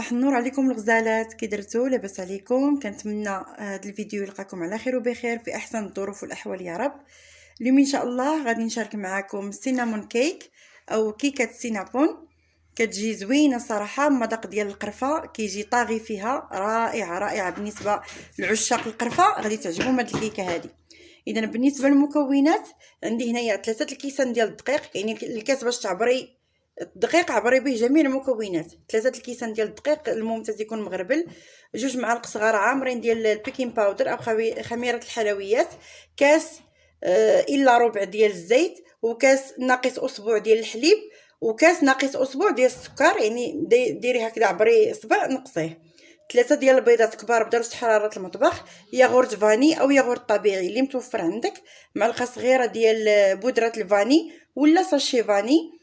صباح النور عليكم الغزالات، كي درتو؟ لاباس عليكم؟ كنتمنى هذا الفيديو يلقاكم على خير وبخير في احسن الظروف والاحوال يا رب. اليوم ان شاء الله غادي نشارك معكم سينامون كيك او كيكه سينابون. كتجي زوينه صراحه، المذاق ديال القرفه كيجي طاغي فيها، رائعه رائعه. بالنسبه لعشاق القرفه غادي تعجبهم هذه الكيكه هذه. اذا بالنسبه للمكونات، عندي هنايا 3 الكيسان ديال الدقيق، يعني الكاس باش تعبري الدقيق عبري به جميع المكونات. 3 الكيسان ديال الدقيق الممتاز يكون مغربل، 2 معالق صغار عامرين ديال البيكين باودر او خميره الحلويات، كاس الا ربع ديال الزيت، وكاس ناقص اسبوع ديال الحليب، وكاس ناقص اسبوع ديال السكر، يعني ديري هكذا عبري اصبع نقصيه. 3 ديال البيضات كبار بدرجه حراره المطبخ، ياغورت فاني او ياغورت طبيعي اللي متوفر عندك، معلقه صغيره ديال بودره الفاني ولا ساشي فاني،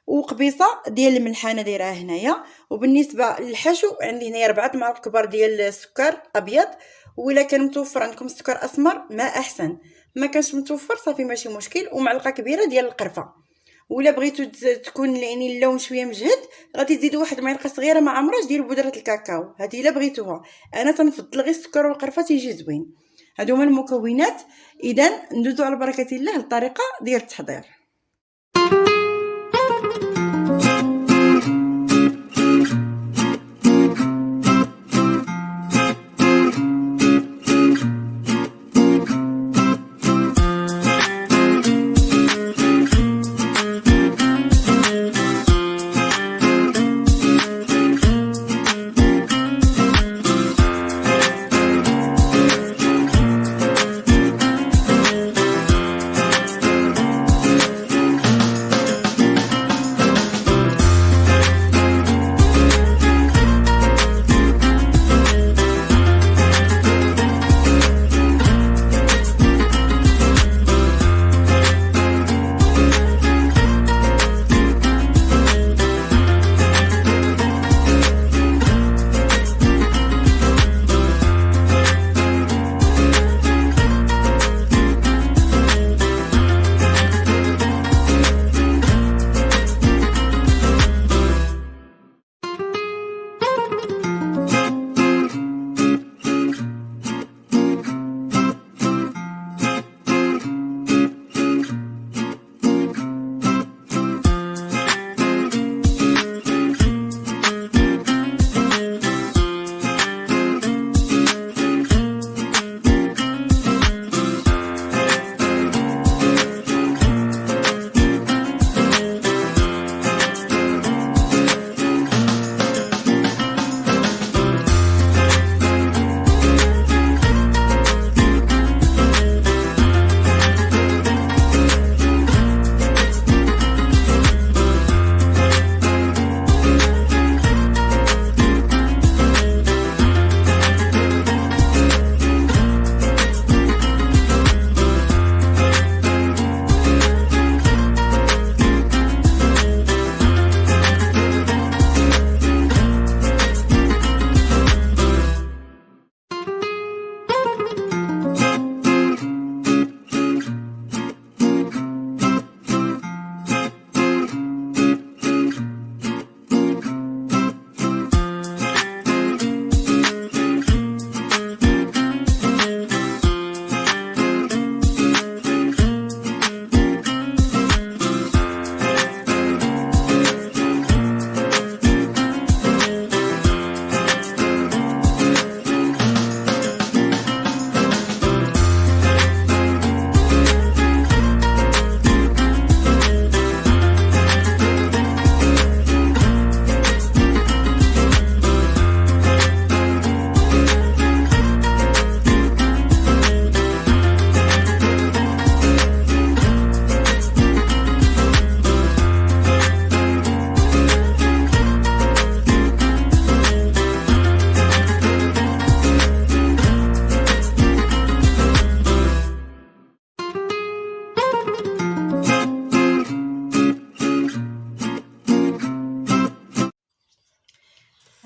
وقبيصه ديال الملح انا دايرها هنايا. وبالنسبه للحشو عندي هنايا 4 معالق كبار ديال السكر ابيض، ولا كان متوفر عندكم سكر اسمر ما احسن، ما كانش متوفر صافي ماشي مشكل، ومعلقه كبيره ديال القرفه. ولا بغيتو تكون يعني اللون شويه مجهد غادي تزيدوا 1 معلقه صغيره مع عمراش ديال بودره الكاكاو، هذه الا بغيتوها. انا تنفضل غير السكر والقرفه تيجي زوين. هادو هما المكونات. اذا ندوزو على بركه الله للطريقه ديال التحضير.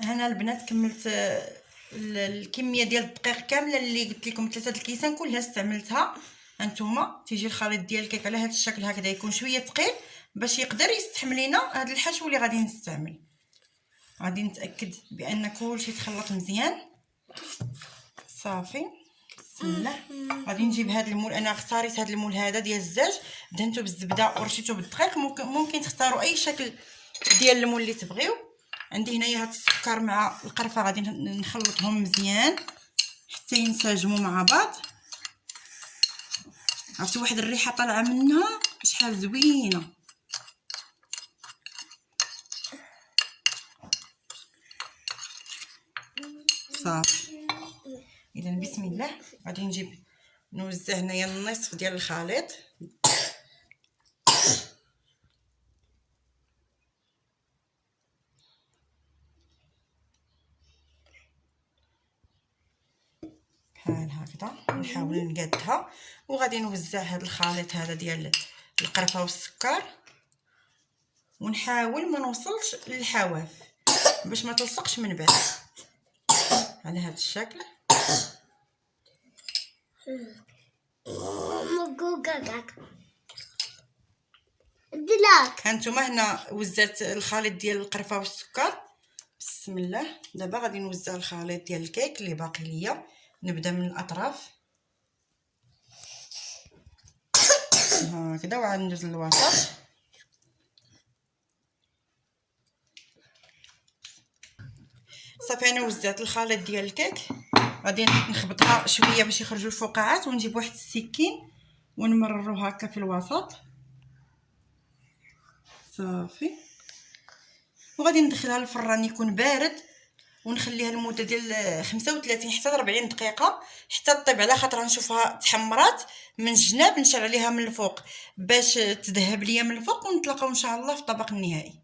هنا البنات كملت الكميه ديال الدقيق كامله اللي قلت لكم 3 الكيسان كلها استعملتها. هانتوما تيجي الخليط ديال الكيك على هذا الشكل هكذا، يكون شويه ثقيل باش يقدر يستحمل لينا هذا الحشو اللي غادي نستعمل. غادي نتاكد بان كلشي تخلط مزيان. صافي بسم الله. غادي نجيب هذا المول، انا اختاريت هذا المول هذا ديال الزاج، دهنته بالزبده ورشيته بالدقيق. ممكن تختاروا اي شكل ديال المول اللي تبغيو. عندي هنايا هاد السكر مع القرفه، غادي نخلطهم مزيان حتى ينسجموا مع بعض. عرفتوا واحد الريحه طالعه منها شحال زوينه. صافي اذا بسم الله. غادي نجيب نوزع هنايا النصف ديال الخليط. بحال هكذا نحاول نقادها، وغادي نوزع هذا الخليط هذا ديال القرفه والسكر، ونحاول ما نوصلش للحواف باش ما تلصقش من بعد على هذا الشكل. هانتوما هنا وزعت الخليط ديال القرفه والسكر. بسم الله. دابا غادي نوزع الخليط ديال الكيك اللي باقي ليا. نبدا من الاطراف هكذا وعاد ندوز للوسط. صافي انا وزعت الخليط ديال الكيك، غادي نخبطها شويه باش يخرجوا الفقاعات، ونجيب واحد السكين ونمررو هكا في الوسط. صافي وغادي ندخلها للفران يكون بارد، ونخليها لمده ديال 35 حتى 40 دقيقه حتى طيب، على خاطر نشوفها تحمرات من الجناب. نشعل عليها من الفوق باش تذهب ليا من الفوق، ونتلاقاو ان شاء الله في الطبق النهائي.